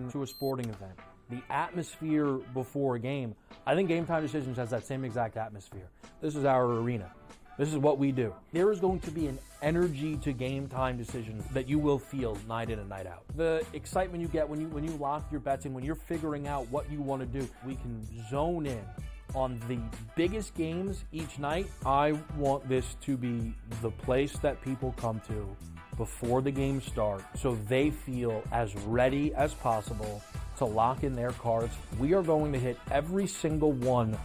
in to a sporting event, the atmosphere before a game, I think Game Time Decisions has that same exact atmosphere. This is our arena. This is what we do. There is going to be an energy to Game Time Decisions that you will feel night in and night out. The excitement you get when you lock your bets in, when you're figuring out what you want to do, we can zone in on the biggest games each night. I want this to be the place that people come to before the games start so they feel as ready as possible to lock in their cards. We are going to hit every single one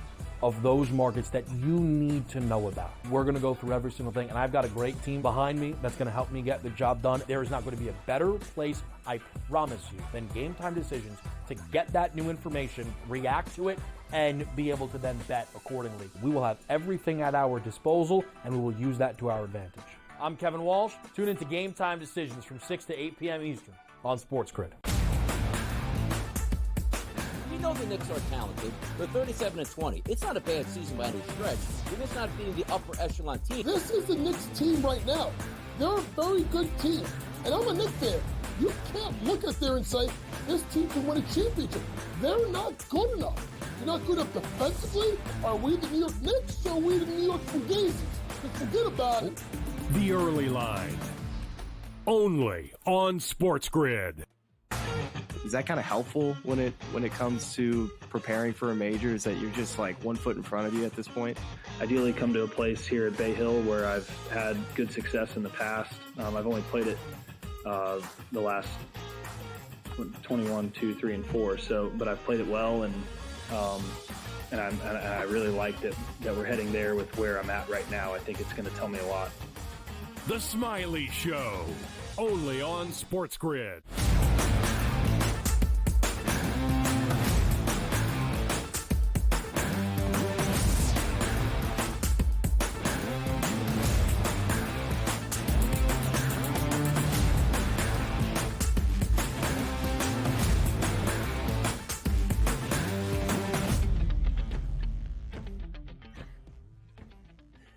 of those markets that you need to know about. We're going to go through every single thing, and I've got a great team behind me that's going to help me get the job done. There is not going to be a better place, I promise you, than Game Time Decisions to get that new information, react to it, and be able to then bet accordingly. We will have everything at our disposal, and we will use that to our advantage. I'm Kevin Walsh. Tune into Game Time Decisions from 6 to 8 p.m. Eastern on SportsGrid. We know the Knicks are talented. They're 37-20. It's not a bad season by any stretch. They're just not being the upper echelon team. This is the Knicks team right now. They're a very good team. And I'm a Knicks fan. You can't look at there and say, this team can win a championship. They're not good enough. They're not good enough defensively. Are we the New York Knicks or are we the New York Fugazis? Just forget about it. The Early Line. Only on SportsGrid. Is that kind of helpful when it comes to preparing for a major? Is that you're just like 1 foot in front of you at this point? Ideally come to a place here at Bay Hill where I've had good success in the past. I've only played it the last 21, 2, 3, and 4. But I've played it well, and I really like that we're heading there with where I'm at right now. I think it's going to tell me a lot. The Smiley Show, only on SportsGrid.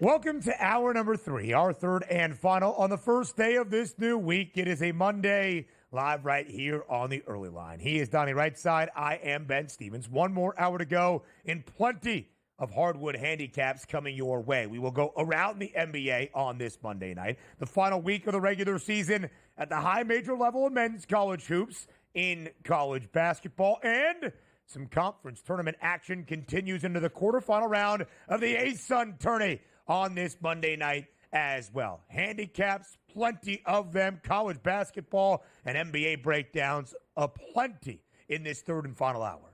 Welcome to hour number 3, our third and final on the first day of this new week. It is a Monday, live right here on the Early Line. He is Donnie Rightside. I am Ben Stevens. One more hour to go and plenty of hardwood handicaps coming your way. We will go around the NBA on this Monday night, the final week of the regular season at the high major level of men's college hoops in college basketball, and some conference tournament action continues into the quarterfinal round of the ASUN tourney on this Monday night as well. Handicaps, plenty of them. College basketball and NBA breakdowns, aplenty in this third and final hour.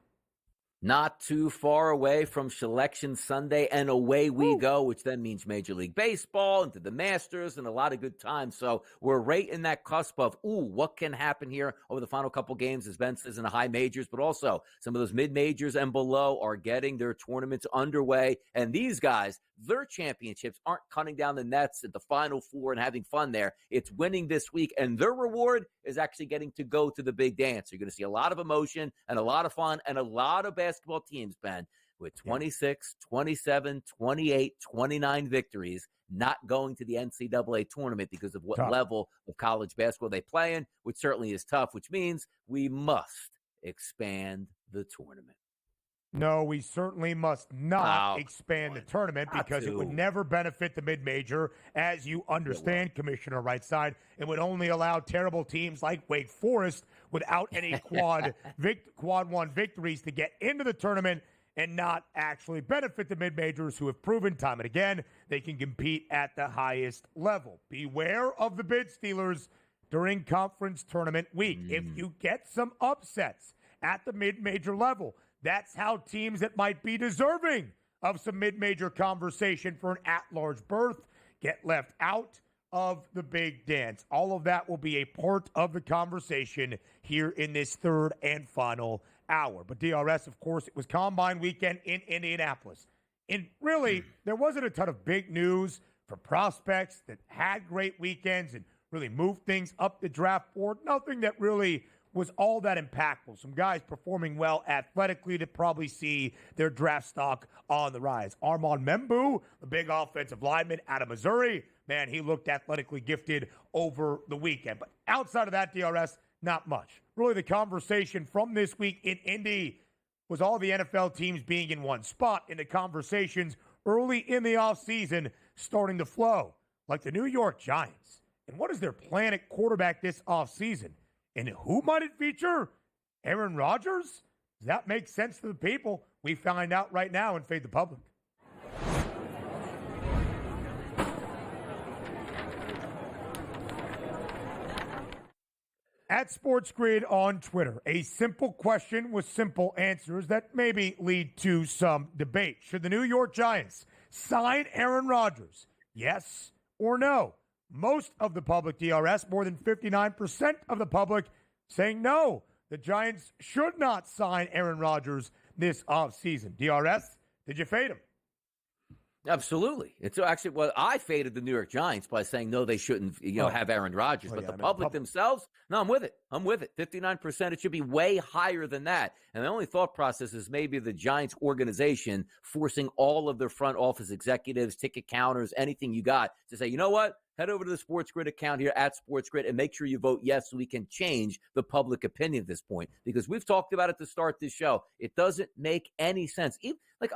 Not too far away from Selection Sunday, and away we go, which then means Major League Baseball into the Masters and a lot of good times. So we're right in that cusp of, what can happen here over the final couple games, as Ben says, in the high majors, but also some of those mid-majors and below are getting their tournaments underway. And these guys, their championships aren't cutting down the nets at the Final Four and having fun there. It's winning this week, and their reward is actually getting to go to the big dance. You're going to see a lot of emotion and a lot of fun and a lot of basketball teams, Ben, with 26, 27, 28, 29 victories, not going to the NCAA tournament because of what level of college basketball they play in, which certainly is tough, which means we must expand the tournament. No, we certainly must not expand the tournament because it would never benefit the mid-major, as you understand, Commissioner Rightside. It would only allow terrible teams like Wake Forest without any quad one victories to get into the tournament and not actually benefit the mid-majors who have proven time and again they can compete at the highest level. Beware of the bid stealers during conference tournament week. If you get some upsets at the mid-major level, that's how teams that might be deserving of some mid-major conversation for an at-large berth get left out of the big dance. All of that will be a part of the conversation here in this third and final hour. But DRS, of course, it was Combine weekend in Indianapolis. And really, there wasn't a ton of big news for prospects that had great weekends and really moved things up the draft board. Nothing that really was all that impactful. Some guys performing well athletically to probably see their draft stock on the rise. Armand Membu, the big offensive lineman out of Missouri, man, he looked athletically gifted over the weekend. But outside of that, DRS, not much. Really, the conversation from this week in Indy was all the NFL teams being in one spot, and the conversations early in the offseason starting to flow, like the New York Giants. And what is their plan at quarterback this offseason? And who might it feature? Aaron Rodgers? Does that make sense to the people? We find out right now and Fade the Public. At SportsGrid on Twitter, a simple question with simple answers that maybe lead to some debate. Should the New York Giants sign Aaron Rodgers? Yes or no? Most of the public, DRS, more than 59% of the public saying no. The Giants should not sign Aaron Rodgers this offseason. DRS, did you fade him? Absolutely. It's actually, well, I faded the New York Giants by saying, no, they shouldn't, have Aaron Rodgers. But the public themselves, no, I'm with it. 59%. It should be way higher than that. And the only thought process is maybe the Giants organization forcing all of their front office executives, ticket counters, anything you got to say, you know what? Head over to the SportsGrid account here at SportsGrid and make sure you vote yes so we can change the public opinion at this point. Because we've talked about it to start this show. It doesn't make any sense.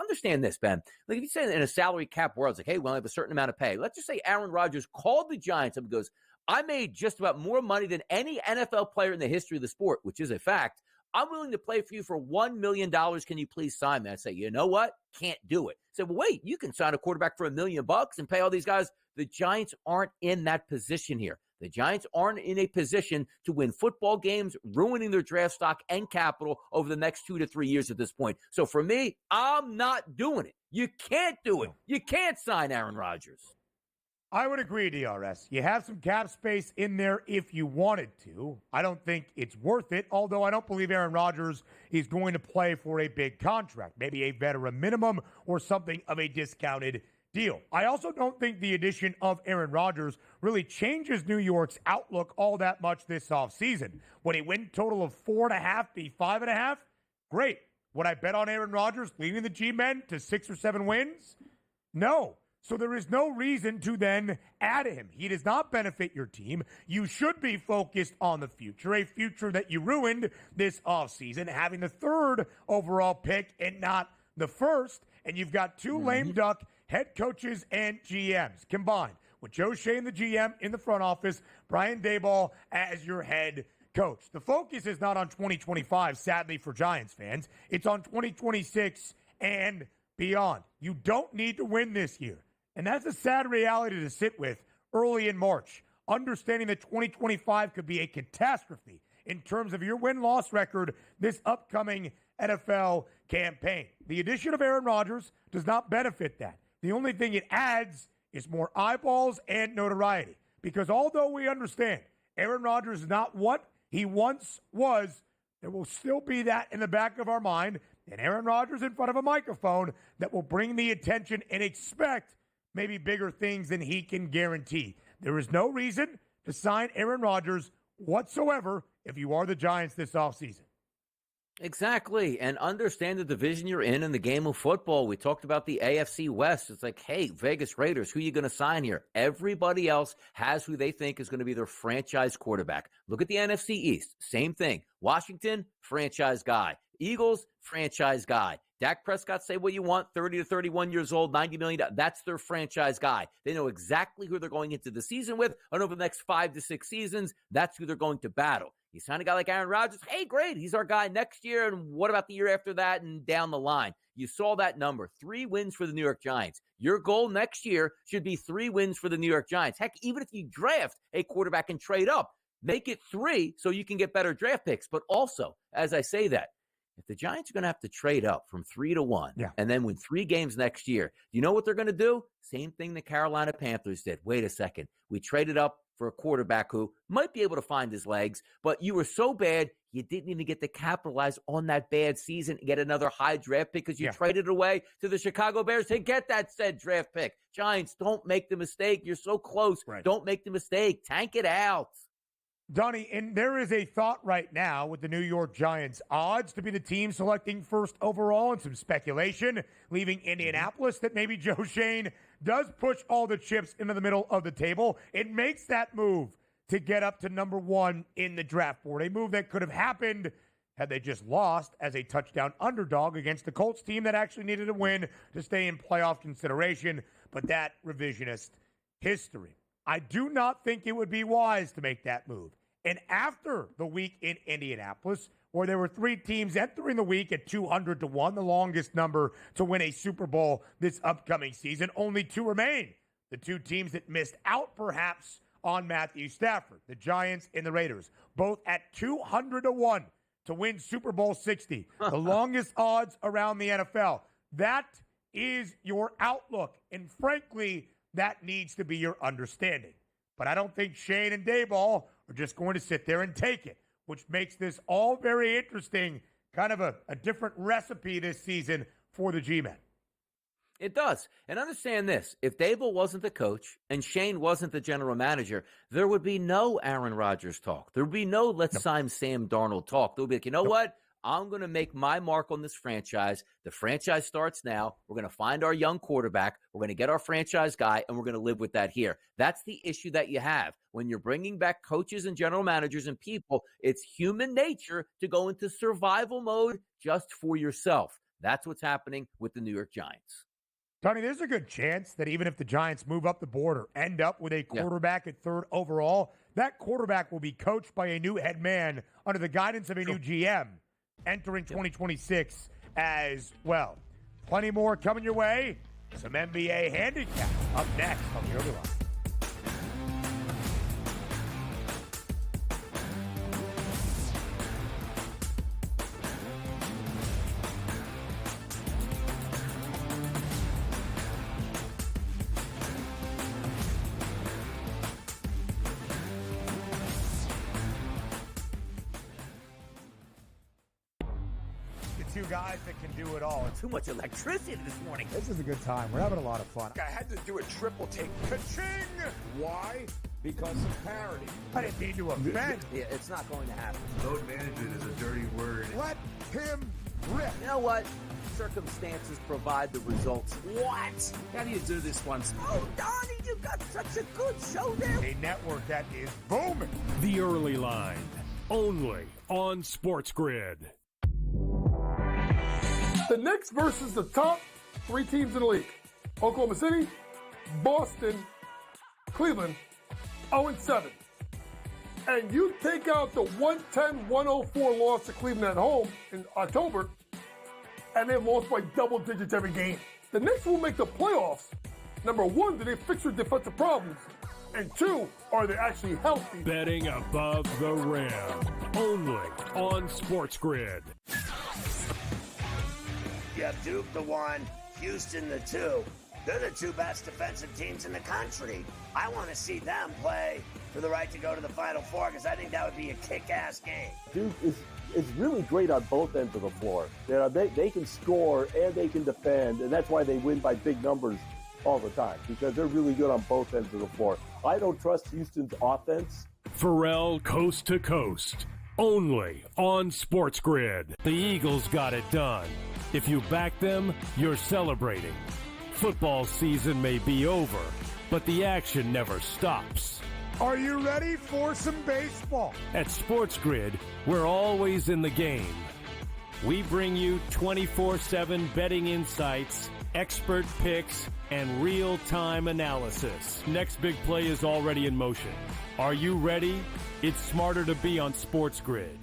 Understand this, Ben. Like, if you say in a salary cap world, it's like, hey, we only have a certain amount of pay. Let's just say Aaron Rodgers called the Giants up and goes, I made just about more money than any NFL player in the history of the sport, which is a fact. I'm willing to play for you for $1 million. Can you please sign me? I say, you know what? Can't do it. Say, well, wait, you can sign a quarterback for $1 million and pay all these guys. The Giants aren't in that position here. The Giants aren't in a position to win football games, ruining their draft stock and capital over the next 2 to 3 years at this point. So for me, I'm not doing it. You can't do it. You can't sign Aaron Rodgers. I would agree, DRS. You have some cap space in there if you wanted to. I don't think it's worth it, although I don't believe Aaron Rodgers is going to play for a big contract, maybe a veteran minimum or something of a discounted deal. I also don't think the addition of Aaron Rodgers really changes New York's outlook all that much this offseason. Would a win total of 4.5 be 5.5? Great. Would I bet on Aaron Rodgers leading the G-Men to 6 or 7 wins? No. So there is no reason to then add him. He does not benefit your team. You should be focused on the future, a future that you ruined this offseason, having the 3rd overall pick and not the 1st. And you've got 2 lame duck head coaches and GMs combined with Joe Shane, the GM in the front office, Brian Daboll as your head coach. The focus is not on 2025, sadly, for Giants fans. It's on 2026 and beyond. You don't need to win this year. And that's a sad reality to sit with early in March, understanding that 2025 could be a catastrophe in terms of your win-loss record this upcoming NFL campaign. The addition of Aaron Rodgers does not benefit that. The only thing it adds is more eyeballs and notoriety. Because although we understand Aaron Rodgers is not what he once was, there will still be that in the back of our mind, and Aaron Rodgers in front of a microphone that will bring the attention and expect maybe bigger things than he can guarantee. There is no reason to sign Aaron Rodgers whatsoever if you are the Giants this offseason. Exactly. And understand the division you're in the game of football. We talked about the AFC West. It's like, hey, Vegas Raiders, who are you going to sign here? Everybody else has who they think is going to be their franchise quarterback. Look at the NFC East. Same thing. Washington, franchise guy. Eagles, franchise guy. Dak Prescott, say what you want, 30 to 31 years old, $90 million. That's their franchise guy. They know exactly who they're going into the season with, and over the next 5 to 6 seasons, that's who they're going to battle. You sign a guy like Aaron Rodgers, hey, great, he's our guy next year, and what about the year after that and down the line? You saw that number, 3 wins for the New York Giants. Your goal next year should be 3 wins for the New York Giants. Heck, even if you draft a quarterback and trade up, make it 3 so you can get better draft picks. But also, as I say that, if the Giants are going to have to trade up from 3 to 1 and then win 3 games next year, you know what they're going to do? Same thing the Carolina Panthers did. Wait a second. We traded up for a quarterback who might be able to find his legs, but you were so bad, you didn't even get to capitalize on that bad season and get another high draft pick because you traded away to the Chicago Bears to get that said draft pick. Giants, don't make the mistake. You're so close. Right. Don't make the mistake. Tank it out. Donnie, and there is a thought right now with the New York Giants odds to be the team selecting 1st overall and some speculation leaving Indianapolis that maybe Joe Shane does push all the chips into the middle of the table. It makes that move to get up to number 1 in the draft board. A move that could have happened had they just lost as a touchdown underdog against the Colts team that actually needed a win to stay in playoff consideration. But that revisionist history. I do not think it would be wise to make that move. And after the week in Indianapolis, where there were 3 teams entering the week at 200-1, the longest number to win a Super Bowl this upcoming season, only 2 remain. The 2 teams that missed out perhaps on Matthew Stafford, the Giants and the Raiders, both at 200-1 to win Super Bowl 60, the longest odds around the NFL. That is your outlook. And frankly, that needs to be your understanding. But I don't think Shane and Dayball are just going to sit there and take it, which makes this all very interesting, kind of a different recipe this season for the G-Men. It does. And understand this. If Dayball wasn't the coach and Shane wasn't the general manager, there would be no Aaron Rodgers talk. There would be no let's sign Sam Darnold talk. There would be like, you know what? I'm going to make my mark on this franchise. The franchise starts now. We're going to find our young quarterback. We're going to get our franchise guy, and we're going to live with that here. That's the issue that you have. When you're bringing back coaches and general managers and people, it's human nature to go into survival mode just for yourself. That's what's happening with the New York Giants. Donnie, there's a good chance that even if the Giants move up the board or end up with a quarterback at 3rd overall, that quarterback will be coached by a new head man under the guidance of a new GM entering 2026 as well. Plenty more coming your way. Some NBA handicap up next on the early line. Two guys that can do it all. Too much electricity this morning. This is a good time. We're having a lot of fun. I had to do a triple take. Ka-ching! Why? Because of parity. I didn't mean to offend. Yeah, it's not going to happen. Load management is a dirty word. Let him rip. You know what? Circumstances provide the results. What? How do you do this once? Oh, Donnie, you got such a good show there. A network that is booming. The Early Line, only on SportsGrid. The Knicks versus the top 3 teams in the league. Oklahoma City, Boston, Cleveland, 0-7. And you take out the 110-104 loss to Cleveland at home in October, and they've lost by double digits every game. The Knicks will make the playoffs. Number 1, do they fix their defensive problems? And 2, are they actually healthy? Betting above the rim, only on SportsGrid. You have Duke the 1, Houston the 2. They're the 2 best defensive teams in the country. I want to see them play for the right to go to the Final Four because I think that would be a kick-ass game. Duke is really great on both ends of the floor. You know, they can score and they can defend, and that's why they win by big numbers all the time, because they're really good on both ends of the floor. I don't trust Houston's offense. Pharrell coast to coast, only on SportsGrid. The Eagles got it done. If you back them, you're celebrating. Football season may be over, but the action never stops. Are you ready for some baseball? At SportsGrid, we're always in the game. We bring you 24/7 betting insights, expert picks, and real-time analysis. Next big play is already in motion. Are you ready? It's smarter to be on SportsGrid.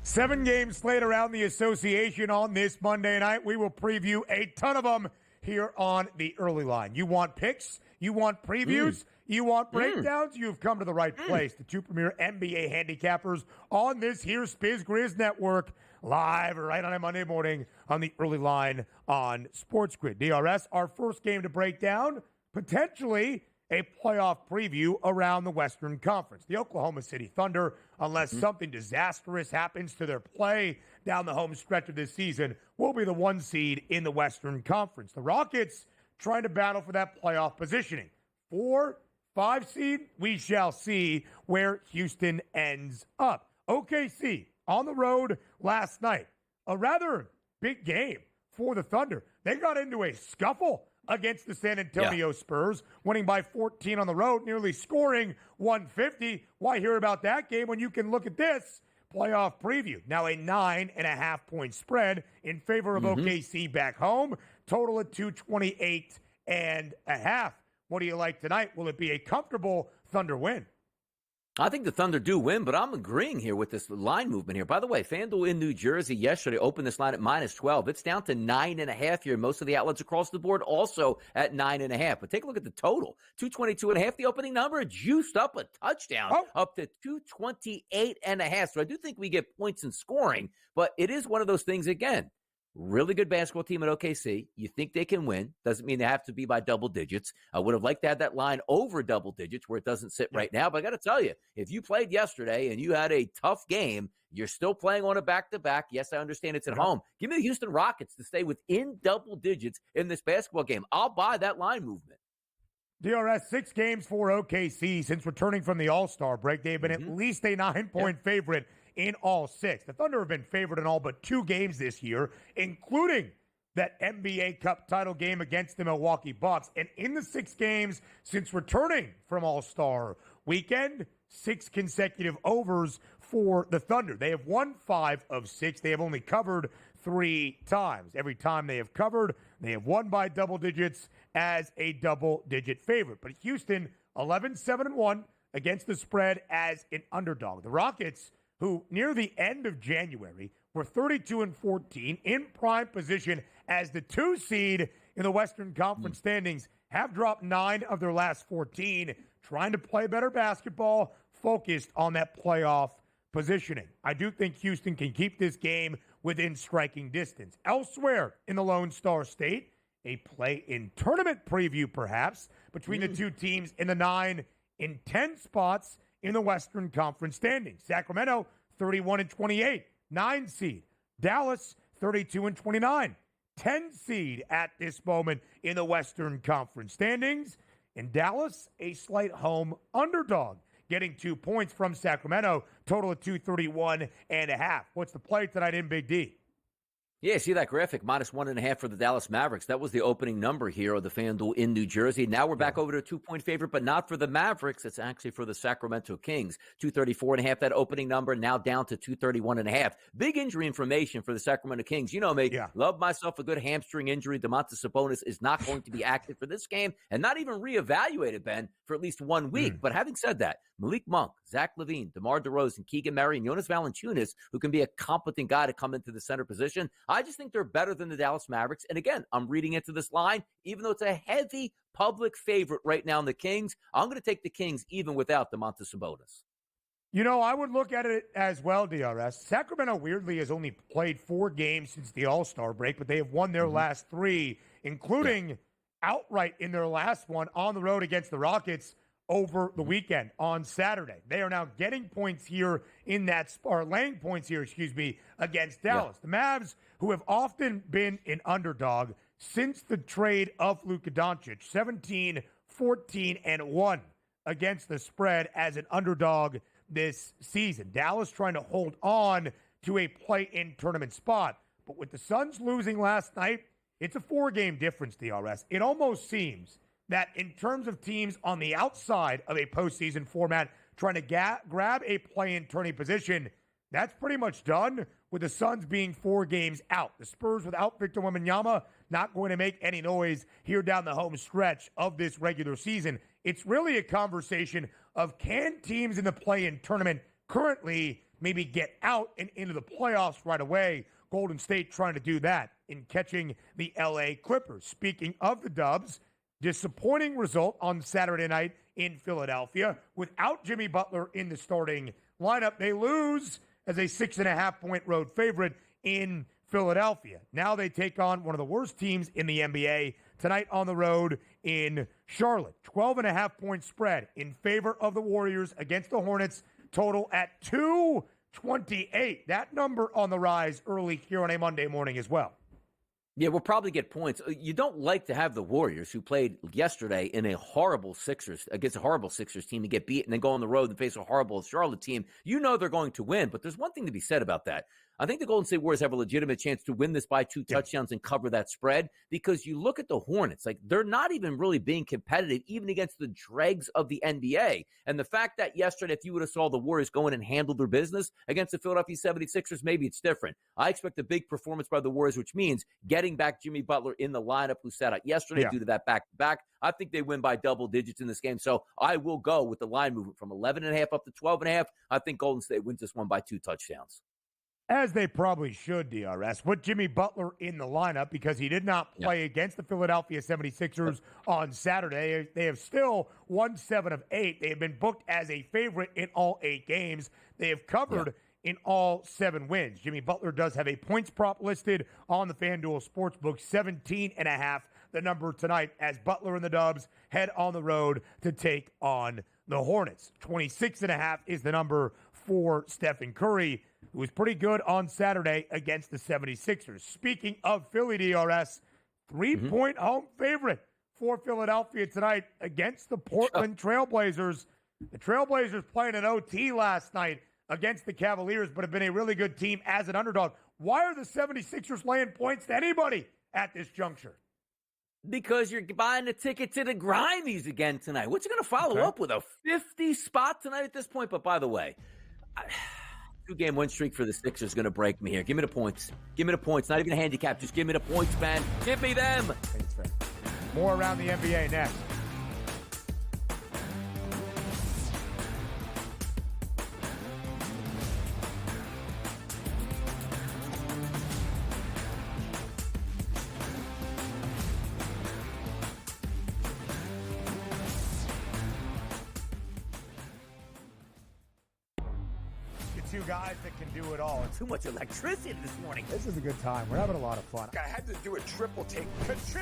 Seven games slate around the association on this Monday night. We will preview a ton of them here on the early line. You want picks? You want previews? You want breakdowns? You've come to the right place. The 2 premier NBA handicappers on this here SportsGrid network, live right on a Monday morning on the early line on SportsGrid. DRS, our first game to break down, potentially a playoff preview around the Western Conference. The Oklahoma City Thunder, unless something disastrous happens to their play down the home stretch of this season, will be the 1 seed in the Western Conference. The Rockets trying to battle for that playoff positioning. 4, 5 seed, we shall see where Houston ends up. OKC on the road last night. A rather big game for the Thunder. They got into a scuffle against the San Antonio Spurs, winning by 14 on the road, nearly scoring 150. Why hear about that game when you can look at this playoff preview? Now a 9.5-point spread in favor of OKC back home. Total at 228.5. What do you like tonight? Will it be a comfortable Thunder win? I think the Thunder do win, but I'm agreeing here with this line movement here. By the way, FanDuel in New Jersey yesterday opened this line at -12. It's down to 9.5 here. Most of the outlets across the board also at 9.5. But take a look at the total. 222.5, the opening number. It juiced up a touchdown up to 228.5. So I do think we get points in scoring, but it is one of those things, again, really good basketball team at OKC. You think they can win. Doesn't mean they have to be by double digits. I would have liked to have that line over double digits where it doesn't sit right now. But I got to tell you, if you played yesterday and you had a tough game, you're still playing on a back-to-back. Yes, I understand it's at home. Give me the Houston Rockets to stay within double digits in this basketball game. I'll buy that line movement. DRS, 6 games for OKC since returning from the All-Star break. They've been at least a 9-point favorite in all 6. The Thunder have been favored in all but 2 games this year, including that NBA Cup title game against the Milwaukee Bucks. And in the 6 games since returning from All-Star weekend, 6 consecutive overs for the Thunder. They have won 5 of 6. They have only covered 3 times. Every time they have covered, they have won by double digits as a double-digit favorite. But Houston, 11-7-1 against the spread as an underdog. The Rockets, who near the end of January were 32-14 in prime position as the 2 seed in the Western Conference standings, have dropped 9 of their last 14, trying to play better basketball, focused on that playoff positioning. I do think Houston can keep this game within striking distance. Elsewhere in the Lone Star State, a play-in tournament preview perhaps between the 2 teams in the 9 and 10 spots in the Western Conference standings. Sacramento, 31-28, 9 seed. Dallas, 32-29, 10 seed at this moment in the Western Conference standings. And Dallas, a slight home underdog, getting 2 points from Sacramento, total of 231.5. What's the play tonight in Big D? Yeah, see that graphic, -1.5 for the Dallas Mavericks. That was the opening number here of the FanDuel in New Jersey. Now we're back over to a 2-point favorite, but not for the Mavericks. It's actually for the Sacramento Kings. 234.5, that opening number, now down to 231.5. Big injury information for the Sacramento Kings. You know me, love myself a good hamstring injury. Domantas Sabonis is not going to be active for this game and not even reevaluated, Ben, for at least 1 week. But having said that, Malik Monk, Zach LaVine, DeMar DeRozan, Keegan Murray, and Jonas Valanciunas, who can be a competent guy to come into the center position. I just think they're better than the Dallas Mavericks. And again, I'm reading into this line, even though it's a heavy public favorite right now in the Kings, I'm going to take the Kings even without Domantas Sabonis. You know, I would look at it as well, DRS. Sacramento, weirdly, has only played 4 games since the All-Star break, but they have won their last 3, including outright in their last one on the road against the Rockets over the weekend on Saturday. They are now getting points here in that, or laying points here, against Dallas. The Mavs, who have often been an underdog since the trade of Luka Doncic, 17-14-1 against the spread as an underdog this season. Dallas trying to hold on to a play-in tournament spot. But with the Suns losing last night, it's a 4-game difference, DRS. It almost seems that in terms of teams on the outside of a postseason format trying to grab a play-in tourney position, that's pretty much done with the Suns being 4 games out. The Spurs without Victor Wembanyama not going to make any noise here down the home stretch of this regular season. It's really a conversation of can teams in the play-in tournament currently maybe get out and into the playoffs right away. Golden State trying to do that in catching the LA Clippers. Speaking of the Dubs, disappointing result on Saturday night in Philadelphia. Without Jimmy Butler in the starting lineup, they lose as a 6.5-point road favorite in Philadelphia. Now they take on one of the worst teams in the NBA tonight on the road in Charlotte. 12.5-point spread in favor of the Warriors against the Hornets, total at 228. That number on the rise early here on a Monday morning as well. Yeah, we'll probably get points. You don't like to have the Warriors, who played yesterday in a horrible Sixers team, and get beat and then go on the road and face a horrible Charlotte team. You know they're going to win, but there's one thing to be said about that. I think the Golden State Warriors have a legitimate chance to win this by 2 touchdowns and cover that spread, because you look at the Hornets, like, they're not even really being competitive even against the dregs of the NBA. And the fact that yesterday, if you would have saw the Warriors go in and handle their business against the Philadelphia 76ers, maybe it's different. I expect a big performance by the Warriors, which means getting back Jimmy Butler in the lineup, who sat out yesterday due to that back-to-back. I think they win by double digits in this game. So I will go with the line movement from 11.5 up to 12.5. I think Golden State wins this one by 2 touchdowns. As they probably should, DRS. Put Jimmy Butler in the lineup because he did not play against the Philadelphia 76ers on Saturday. They have still won 7 of 8. They have been booked as a favorite in all 8 games. They have covered in all 7 wins. Jimmy Butler does have a points prop listed on the FanDuel Sportsbook, 17.5, the number tonight, as Butler and the Dubs head on the road to take on the Hornets. 26.5 is the number for Stephen Curry, who was pretty good on Saturday against the 76ers. Speaking of Philly, DRS, 3-point home favorite for Philadelphia tonight against the Portland Trailblazers. The Trailblazers playing an OT last night against the Cavaliers, but have been a really good team as an underdog. Why are the 76ers laying points to anybody at this juncture? Because you're buying a ticket to the Grimies again tonight. What's it going to follow up with, a 50 spot tonight at this point? But by the way, 2-game win streak for the Sixers is going to break me here. Give me the points. Give me the points. Not even a handicap. Just give me the points, man. Give me them. More around the NBA next. Two guys that can do it all. Too much electricity this morning. This is a good time. We're having a lot of fun. I had to do a triple take. Ka-ching!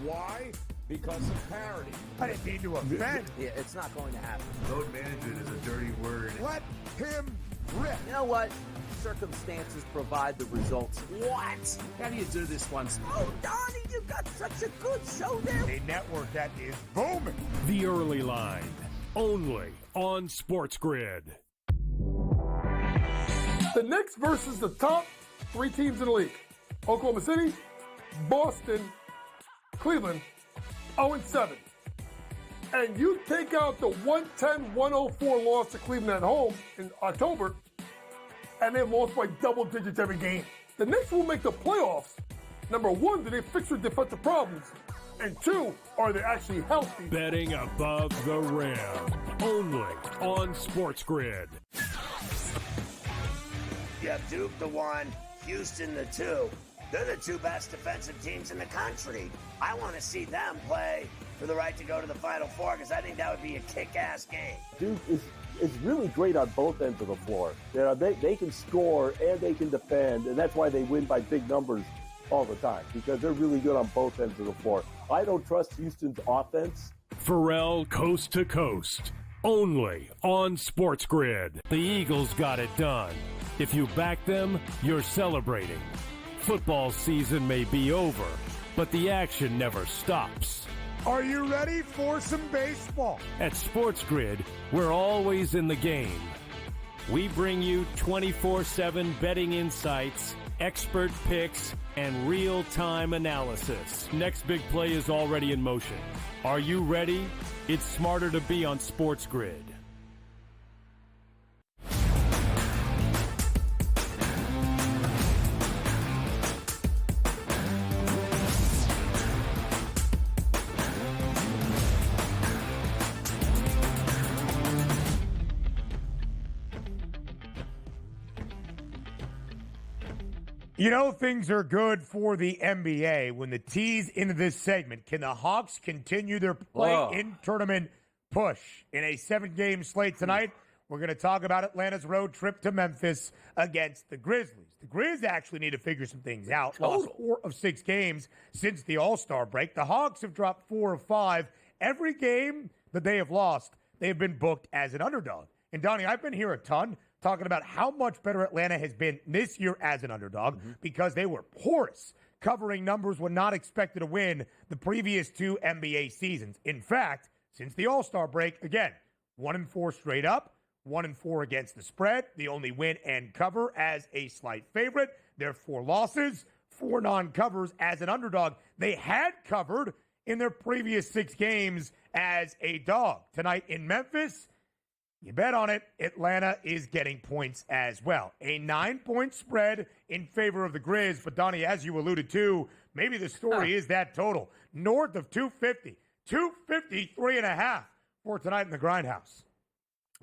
Why? Because of parity. I didn't mean to offend. Yeah, it's not going to happen. Load management is a dirty word. Let him rip. You know what? Circumstances provide the results. What? How do you do this once? Oh, Donnie, you got such a good show there. A network that is booming. The Early Line, only on SportsGrid. The Knicks versus the top 3 teams in the league. Oklahoma City, Boston, Cleveland, 0-7. And you take out the 110-104 loss to Cleveland at home in October, and they've lost by double digits every game. The Knicks will make the playoffs. Number 1, do they fix their defensive problems? And 2, are they actually healthy? Betting above the rim, only on SportsGrid. You have Duke the 1, Houston the 2. They're the 2 best defensive teams in the country. I want to see them play for the right to go to the Final Four, because I think that would be a kick-ass game. Duke is really great on both ends of the floor. You know, they can score and they can defend, and that's why they win by big numbers all the time, because they're really good on both ends of the floor. I don't trust Houston's offense. Pharrell coast to coast, only on SportsGrid. The Eagles got it done. If you back them, you're celebrating. Football season may be over, but the action never stops. Are you ready for some baseball? At SportsGrid, we're always in the game. We bring you 24/7 betting insights, expert picks, and real-time analysis. Next big play is already in motion. Are you ready? It's smarter to be on SportsGrid. You know, things are good for the NBA when the tease into this segment. Can the Hawks continue their play-in tournament push? In a 7-game slate tonight, we're going to talk about Atlanta's road trip to Memphis against the Grizzlies. The Grizz actually need to figure some things out. Lost 4 of 6 games since the All-Star break. The Hawks have dropped 4 of 5. Every game that they have lost, they have been booked as an underdog. And, Donnie, I've been here a ton talking about how much better Atlanta has been this year as an underdog because they were porous covering numbers were not expected to win the previous 2 NBA seasons. In fact, since the All-Star break, again, 1-4 straight up, 1-4 against the spread. The only win and cover as a slight favorite. Their 4 losses, 4 non-covers as an underdog. They had covered in their previous 6 games as a dog. Tonight in Memphis, you bet on it, Atlanta is getting points as well. A 9-point spread in favor of the Grizz, but Donnie, as you alluded to, maybe the story is that total. North of 250, 253.5 for tonight in the Grindhouse.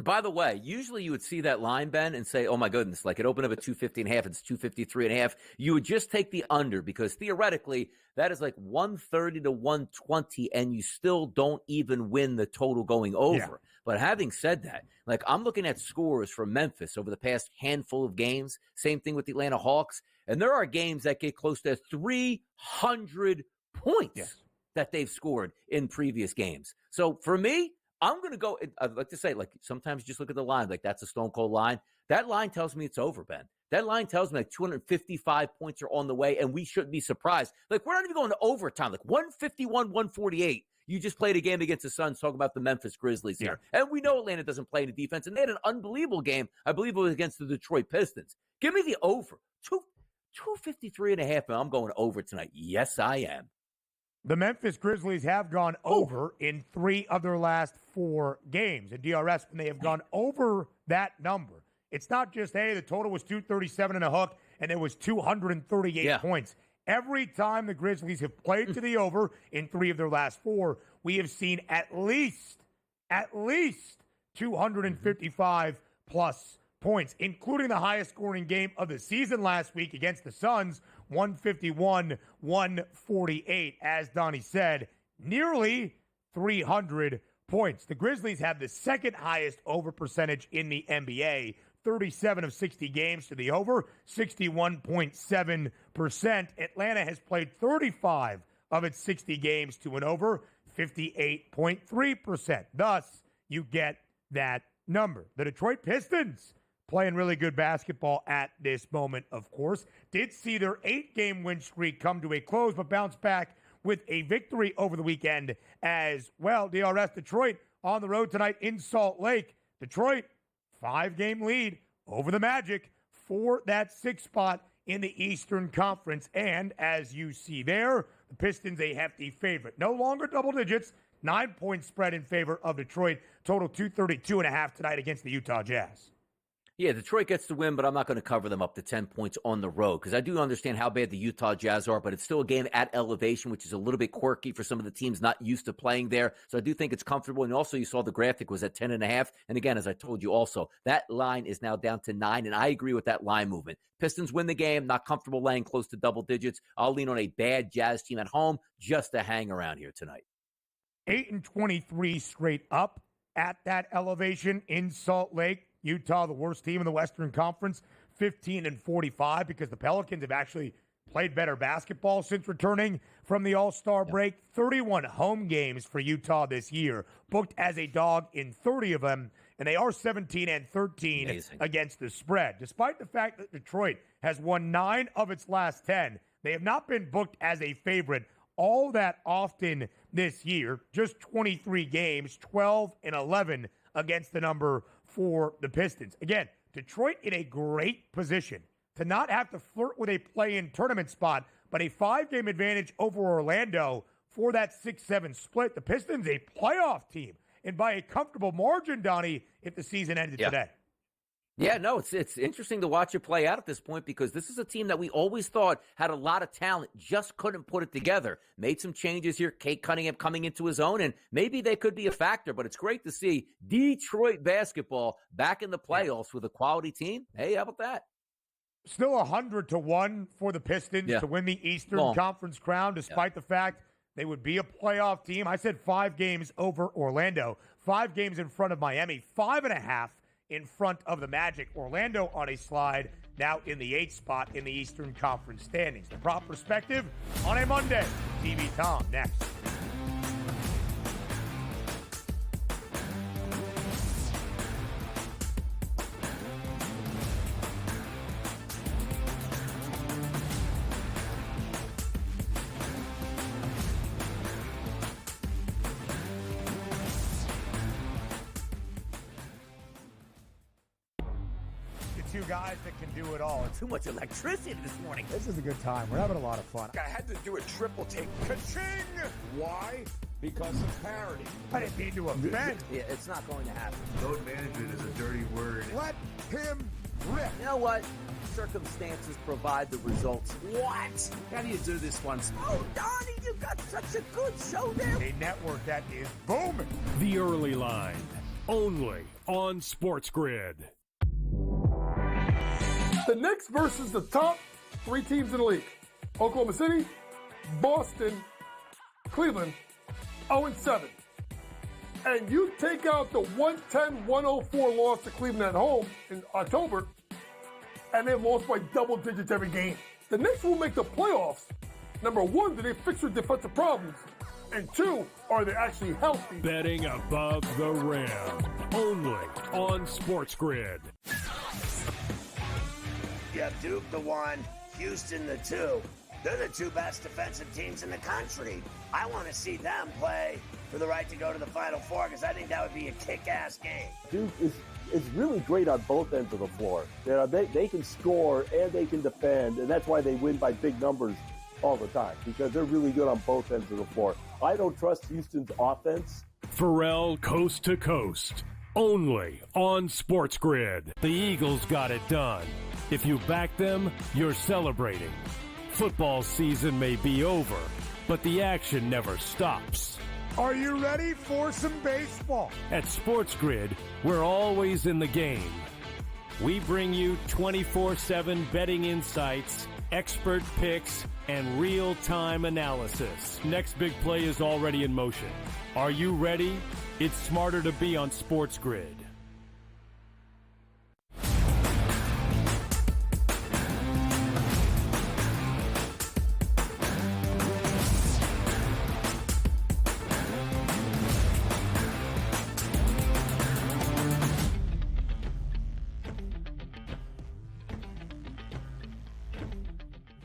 By the way, usually you would see that line, Ben, and say, oh my goodness, like it opened up at 250.5, it's 253.5. You would just take the under because theoretically that is like 130 to 120 and you still don't even win the total going over. Yeah. But having said that, like I'm looking at scores from Memphis over the past handful of games. Same thing with the Atlanta Hawks. And there are games that get close to 300 points that they've scored in previous games. So for me, I'm going to go, I'd like to say, like, sometimes you just look at the line, like that's a stone cold line. That line tells me it's over, Ben. That line tells me like 255 points are on the way, and we shouldn't be surprised. Like, we're not even going to overtime, like 151, 148. You just played a game against the Suns, talking about the Memphis Grizzlies here. And we know Atlanta doesn't play any defense, and they had an unbelievable game. I believe it was against the Detroit Pistons. Give me the over. 253.5, and I'm going over tonight. Yes, I am. The Memphis Grizzlies have gone over in 3 of their last 4 games. In DRS, when they have gone over that number, it's not just, hey, the total was 237 and a hook, and there was 238 points. Every time the Grizzlies have played to the over in 3 of their last 4, we have seen at least 255 plus points, including the highest scoring game of the season last week against the Suns, 151-148. As Donnie said, nearly 300 points. The Grizzlies have the second highest over percentage in the NBA, 37 of 60 games to the over, 61.7%. Atlanta has played 35 of its 60 games to an over, 58.3%. Thus, you get that number. The Detroit Pistons, playing really good basketball at this moment, of course, did see their 8-game win streak come to a close, but bounced back with a victory over the weekend as well. DRS Detroit on the road tonight in Salt Lake. Detroit, 5-game lead over the Magic for that 6th spot in the Eastern Conference. And as you see there, the Pistons a hefty favorite. No longer double digits, 9-point spread in favor of Detroit. Total 232.5 tonight against the Utah Jazz. Yeah, Detroit gets the win, but I'm not going to cover them up to 10 points on the road because I do understand how bad the Utah Jazz are, but it's still a game at elevation, which is a little bit quirky for some of the teams not used to playing there. So I do think it's comfortable. And also you saw the graphic was at 10.5. And again, as I told you also, that line is now down to 9, and I agree with that line movement. Pistons win the game, not comfortable laying close to double digits. I'll lean on a bad Jazz team at home just to hang around here tonight. 8-23 straight up at that elevation in Salt Lake. Utah, the worst team in the Western Conference, 15-45, because the Pelicans have actually played better basketball since returning from the All-Star break. 31 home games for Utah this year, booked as a dog in 30 of them, and they are 17-13 against the spread. Despite the fact that Detroit has won 9 of its last 10, they have not been booked as a favorite all that often this year. Just 23 games, 12-11 against the number for the Pistons. Again, Detroit in a great position to not have to flirt with a play-in tournament spot, but a 5-game advantage over Orlando for that 6-7 split. The Pistons a playoff team, and by a comfortable margin, Donnie, if the season ended today. Yeah, no, it's interesting to watch it play out at this point because this is a team that we always thought had a lot of talent, just couldn't put it together. Made some changes here, Kate Cunningham coming into his own, and maybe they could be a factor, but it's great to see Detroit basketball back in the playoffs with a quality team. Hey, how about that? Still 100-1 for the Pistons to win the Eastern Conference crown, despite the fact they would be a playoff team. I said 5 games over Orlando, 5 games in front of Miami, 5.5 in front of the Magic. Orlando on a slide, now in the 8th spot in the Eastern Conference standings. The prop perspective on a Monday. TV Tom next. two guys that can do it all. Too much electricity this morning. This is a good time. We're having a lot of fun. I had to do a triple take. Ka-ching! Why? Because of parity. I didn't mean to offend. Yeah, it's not going to happen. Load management is a dirty word. Let him rip. You know what? Circumstances provide the results. What? How do you do this once? Oh, Donnie, you got such a good show there. A network that is booming. The Early Line, only on SportsGrid. The Knicks versus the top 3 teams in the league. Oklahoma City, Boston, Cleveland, 0-7. And you take out the 110-104 loss to Cleveland at home in October, and they lost by double digits every game. The Knicks will make the playoffs. Number 1, do they fix their defensive problems? And 2, are they actually healthy? Betting above the rim, only on SportsGrid. You have Duke the 1, Houston the 2. They're the 2 best defensive teams in the country. I want to see them play for the right to go to the Final Four because I think that would be a kick-ass game. Duke is really great on both ends of the floor. They can score and they can defend, and that's why they win by big numbers all the time, because they're really good on both ends of the floor. I don't trust Houston's offense. Pharrell coast to coast, only on SportsGrid. The Eagles got it done. If you back them, you're celebrating. Football season may be over, but the action never stops. Are you ready for some baseball? At SportsGrid, we're always in the game. We bring you 24/7 betting insights, expert picks, and real-time analysis. Next big play is already in motion. Are you ready? It's smarter to be on SportsGrid.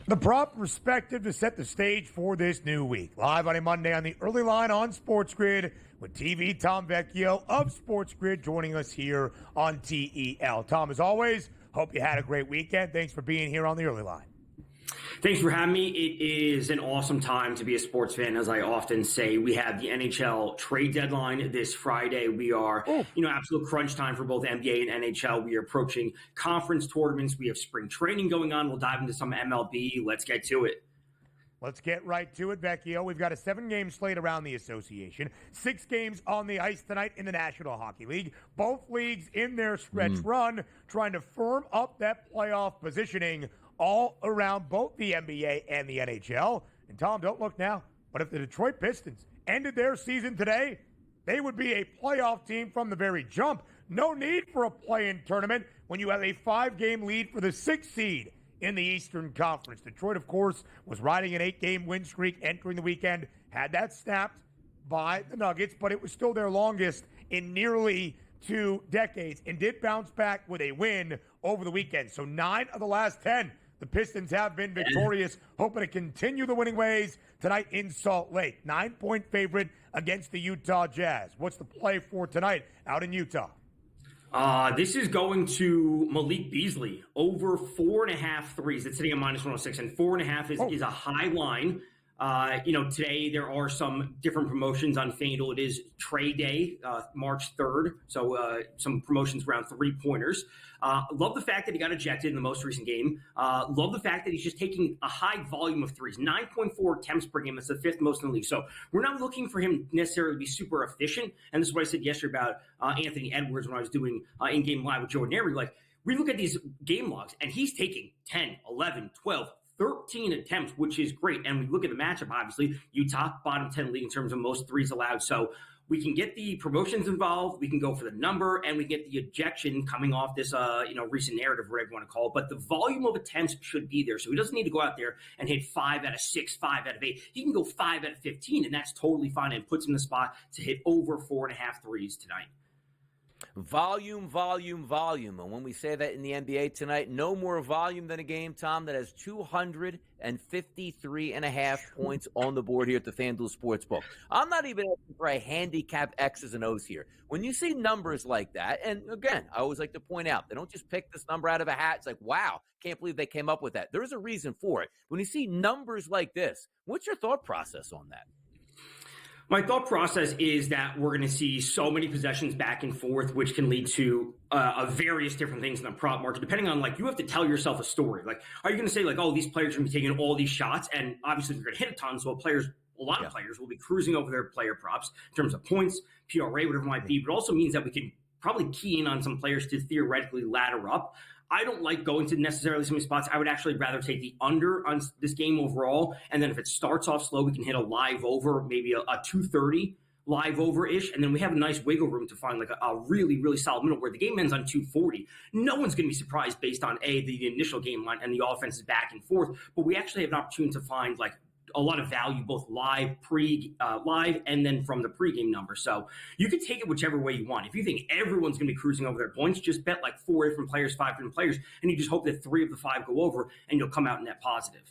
The prompt perspective to set the stage for this new week. Live on a Monday on the Early Line on SportsGrid with TV Tom Vecchio of SportsGrid joining us here on TEL. Tom, as always, hope you had a great weekend. Thanks for being here on the Early Line. Thanks for having me. It is an awesome time to be a sports fan, as I often say. We have the NHL trade deadline this Friday. We are, absolute crunch time for both NBA and NHL. We are approaching conference tournaments. We have spring training going on. We'll dive into some MLB. Let's get to it. Let's get right to it, Vecchio. We've got a 7-game slate around the association. 6 games on the ice tonight in the National Hockey League. Both leagues in their stretch run, trying to firm up that playoff positioning all around both the NBA and the NHL. And Tom, don't look now, but if the Detroit Pistons ended their season today, they would be a playoff team from the very jump. No need for a play-in tournament when you have a 5-game lead for the 6th seed in the Eastern Conference. Detroit, of course, was riding an 8-game win streak entering the weekend, had that snapped by the Nuggets, but it was still their longest in nearly 2 decades and did bounce back with a win over the weekend. So 9 of the last 10, the Pistons have been victorious, hoping to continue the winning ways tonight in Salt Lake. 9-point favorite against the Utah Jazz. What's the play for tonight out in Utah? This is going to Malik Beasley, over 4.5 threes. It's sitting at -106, and 4.5 is a high line. Today there are some different promotions on FanDuel. It is trade day, March 3rd. So some promotions around 3-pointers. Love the fact that he got ejected in the most recent game. Love the fact that he's just taking a high volume of threes, 9.4 attempts per game. That's the 5th most in the league. So we're not looking for him necessarily to be super efficient. And this is what I said yesterday about Anthony Edwards when I was doing in-game live with Jordan Avery. Like, we look at these game logs, and he's taking 10, 11, 12, 13 attempts, which is great. And we look at the matchup, obviously, Utah, bottom 10 league in terms of most threes allowed. So we can get the promotions involved, we can go for the number, and we get the ejection coming off this, recent narrative, whatever you want to call it. But the volume of attempts should be there. So he doesn't need to go out there and hit 5 out of 6, 5 out of 8. He can go 5 out of 15, and that's totally fine and puts him in the spot to hit over 4.5 threes tonight. Volume, volume, volume. And when we say that in the NBA tonight, no more volume than a game, Tom, that has 253.5 points on the board here at the FanDuel Sportsbook. I'm not even asking for a handicap X's and O's here. When you see numbers like that, and again, I always like to point out, they don't just pick this number out of a hat. It's like, wow, can't believe they came up with that. There's a reason for it. When you see numbers like this, what's your thought process on that? My thought process is that we're going to see so many possessions back and forth, which can lead to various different things in the prop market, depending on, like, you have to tell yourself a story. Like, are you going to say, like, oh, these players are going to be taking all these shots? And obviously, they're going to hit a ton. So a lot of players will be cruising over their player props in terms of points, PRA, whatever it might be. But it also means that we can probably key in on some players to theoretically ladder up. I don't like going to necessarily so many spots. I would actually rather take the under on this game overall. And then if it starts off slow, we can hit a live over, maybe a 230 live over-ish. And then we have a nice wiggle room to find like a really, really solid middle where the game ends on 240. No one's going to be surprised based on the initial game line and the offense is back and forth. But we actually have an opportunity to find like a lot of value, both live, live, and then from the pregame number. So you could take it whichever way you want. If you think everyone's going to be cruising over their points, just bet like 4 different players, 5 different players, and you just hope that 3 of the 5 go over, and you'll come out net positive.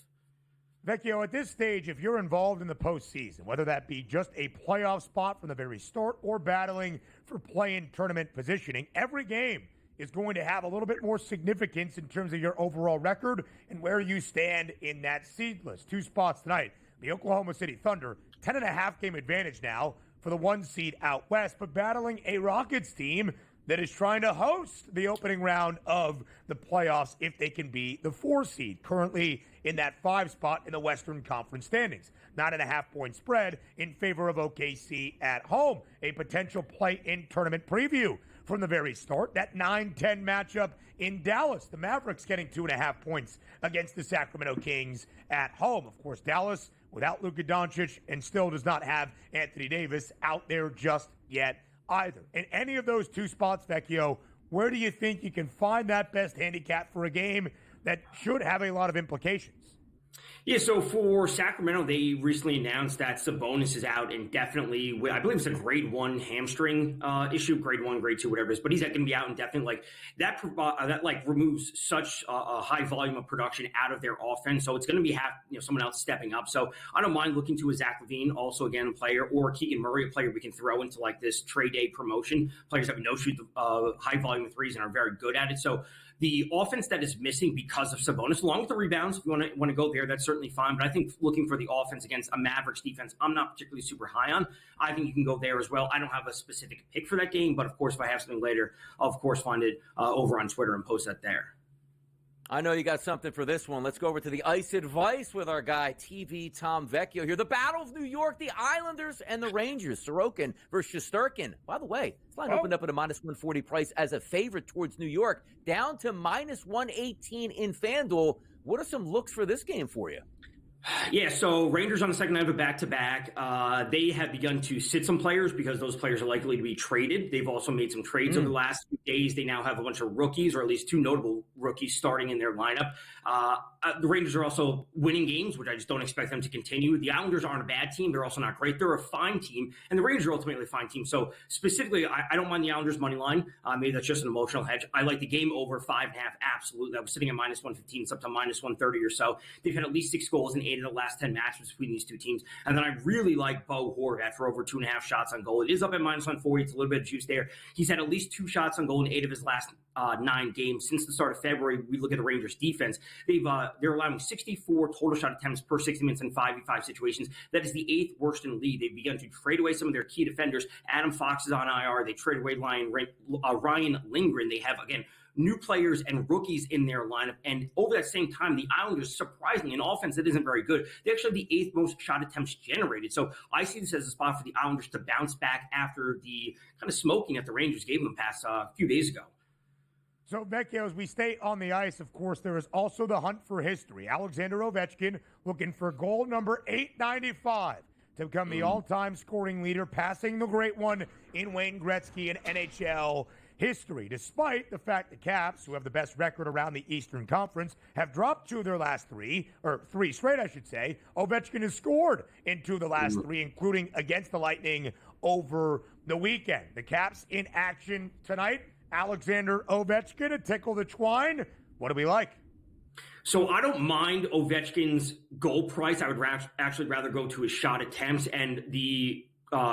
Vecchio, at this stage, if you're involved in the postseason, whether that be just a playoff spot from the very start or battling for play-in tournament positioning, every game is going to have a little bit more significance in terms of your overall record and where you stand in that seed list. 2 spots tonight. The Oklahoma City Thunder, 10.5 game advantage now for the 1 seed out west, but battling a Rockets team that is trying to host the opening round of the playoffs if they can be the 4 seed, currently in that 5 spot in the Western Conference standings. 9.5 point spread in favor of OKC at home. A potential play-in tournament preview from the very start. That 9-10 matchup in Dallas. The Mavericks getting 2.5 points against the Sacramento Kings at home. Of course, Dallas without Luka Doncic and still does not have Anthony Davis out there just yet either. In any of those 2 spots, Vecchio, where do you think you can find that best handicap for a game that should have a lot of implications? Yeah, so for Sacramento, they recently announced that Sabonis is out indefinitely. I believe it's a grade 1 hamstring issue, grade 1, grade 2, whatever it is. But he's going to be out indefinitely. Like that removes such a high volume of production out of their offense. So it's going to be someone else stepping up. So I don't mind looking to a Zach LaVine, also again a player, or Keegan Murray, a player we can throw into like this trade day promotion. Players that we know shoot high volume of threes and are very good at it. So the offense that is missing because of Sabonis, along with the rebounds, if you want to go there, that's certainly fine. But I think looking for the offense against a Mavericks defense, I'm not particularly super high on. I think you can go there as well. I don't have a specific pick for that game, but of course, if I have something later, I'll of course find it over on Twitter and post that there. I know you got something for this one. Let's go over to the Ice Advice with our guy, TV Tom Vecchio here. The Battle of New York, the Islanders and the Rangers. Sorokin versus Shesterkin. By the way, this line opened up at a -140 price as a favorite towards New York, down to -118 in FanDuel. What are some looks for this game for you? Yeah, so Rangers on the second night of a back-to-back, they have begun to sit some players because those players are likely to be traded. They've also made some trades over the last few days. They now have a bunch of rookies, or at least 2 notable rookies, starting in their lineup. The Rangers are also winning games, which I just don't expect them to continue. The Islanders aren't a bad team. They're also not great. They're a fine team, and the Rangers are ultimately a fine team. So specifically, I don't mind the Islanders' money line. Maybe that's just an emotional hedge. I like the game over 5.5, absolutely. That was sitting at -115. It's up to -130 or so. They've had at least 6 goals in 8 of the last 10 matches between these 2 teams. And then I really like Bo Horvat for over 2.5 shots on goal. It is up at -140. It's a little bit of juice there. He's had at least 2 shots on goal in 8 of his last 9 games. Since the start of February, we look at the Rangers defense. They're allowing 64 total shot attempts per 60 minutes in 5v5 situations. That is the 8th worst in the league. They've begun to trade away some of their key defenders. Adam Fox is on IR. They trade away Ryan Lindgren. They have, again, new players and rookies in their lineup. And over that same time, the Islanders, surprisingly, an offense that isn't very good, they actually have the 8th most shot attempts generated. So I see this as a spot for the Islanders to bounce back after the kind of smoking that the Rangers gave them the past few days ago. So, Vecchio, as we stay on the ice, of course, there is also the hunt for history. Alexander Ovechkin looking for goal number 895 to become the all-time scoring leader, passing the great one in Wayne Gretzky in NHL history. Despite the fact the Caps, who have the best record around the Eastern Conference, have dropped 2 of their last 3, or 3 straight, I should say, Ovechkin has scored in 2 of the last 3, including against the Lightning over the weekend. The Caps in action tonight. Alexander Ovechkin to tickle the twine. What do we like? So I don't mind Ovechkin's goal price. I would actually rather go to his shot attempts. And the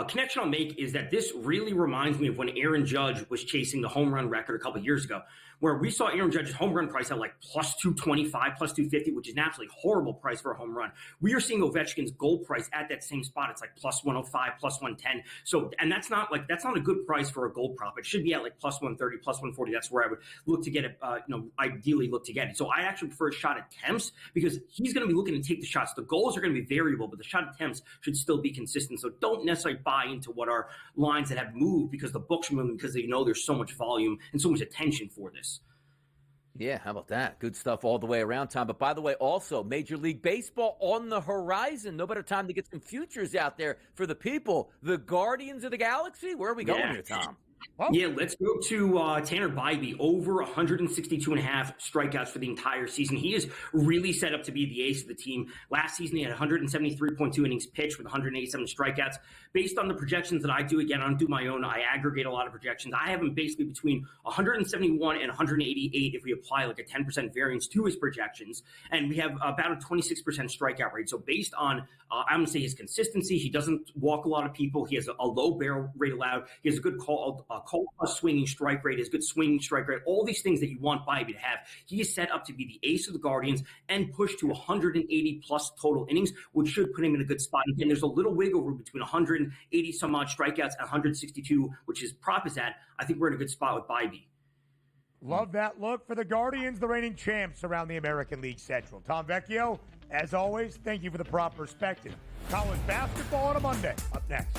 connection I'll make is that this really reminds me of when Aaron Judge was chasing the home run record a couple of years ago, where we saw Aaron Judge's home run price at like plus 225, plus 250, which is an absolutely horrible price for a home run. We are seeing Ovechkin's goal price at that same spot. It's like plus 105, plus 110. So, and that's not a good price for a goal prop. It should be at like plus 130, plus 140. That's where I would look to get it, ideally look to get it. So I actually prefer shot attempts because he's going to be looking to take the shots. The goals are going to be variable, but the shot attempts should still be consistent. So don't necessarily buy into what are lines that have moved because the books are moving because they know there's so much volume and so much attention for this. Yeah, how about that? Good stuff all the way around, Tom. But by the way, also, Major League Baseball on the horizon. No better time to get some futures out there for the people. The Guardians of the Galaxy? Where are we going here, Tom? Yeah, let's go to Tanner Bybee, over 162.5 strikeouts for the entire season. He is really set up to be the ace of the team. Last season, he had 173.2 innings pitched with 187 strikeouts. Based on the projections that I do, again, I don't do my own. I aggregate a lot of projections. I have him basically between 171 and 188 if we apply like a 10% variance to his projections. And we have about a 26% strikeout rate. So based on, I'm going to say his consistency, he doesn't walk a lot of people. He has a low barrel rate allowed. He has a good call plus swinging strike rate, his good swinging strike rate, all these things that you want Bybee to have. He is set up to be the ace of the Guardians and push to 180 plus total innings, which should put him in a good spot. Again, there's a little wiggle room between 180 some odd strikeouts and 162, which his prop is at. I think we're in a good spot with Bybee. Love that look for the Guardians, the reigning champs around the American League Central. Tom Vecchio, as always, thank you for the prop perspective. College basketball on a Monday. Up next.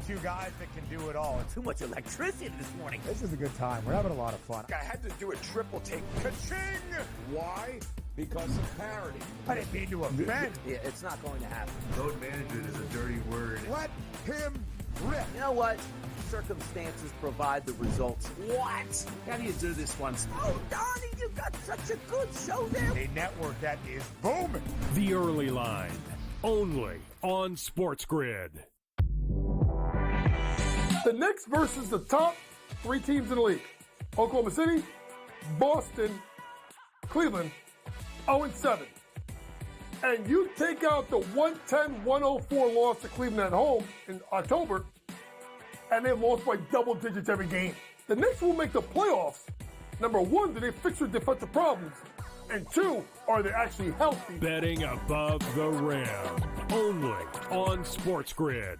Two guys that can do it all. Too much electricity this morning. This is a good time. We're having a lot of fun. I had to do a triple take. Ka-ching! Why? Because of parity. I didn't mean to offend. Yeah, it's not going to happen. Load management is a dirty word. Let him rip. You know what? Circumstances provide the results. What? How do you do this one? Oh, Donnie, you got such a good show there. A network that is booming. The Early Line, only on SportsGrid. The Knicks versus the top three teams in the league. Oklahoma City, Boston, Cleveland, 0-7. And you take out the 110-104 loss to Cleveland at home in October, and they lost by double digits every game. The Knicks will make the playoffs. Number one, do they fix their defensive problems? And two, are they actually healthy? Betting above the rim, only on SportsGrid.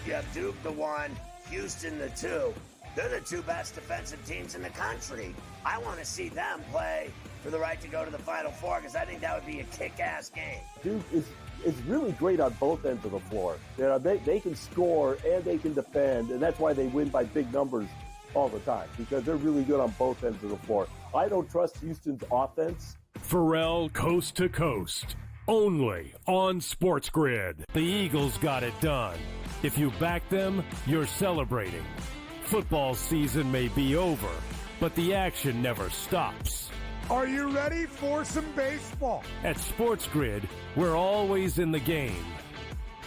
You have Duke the 1, Houston the 2. They're the two best defensive teams in the country. I want to see them play for the right to go to the Final Four because I think that would be a kick-ass game. Duke is really great on both ends of the floor. You know, they can score and they can defend, and that's why they win by big numbers all the time, because they're really good on both ends of the floor. I don't trust Houston's offense. Pharrell coast to coast, only on SportsGrid. The Eagles got it done. If you back them, you're celebrating. Football season may be over, but the action never stops. Are you ready for some baseball? At SportsGrid, we're always in the game.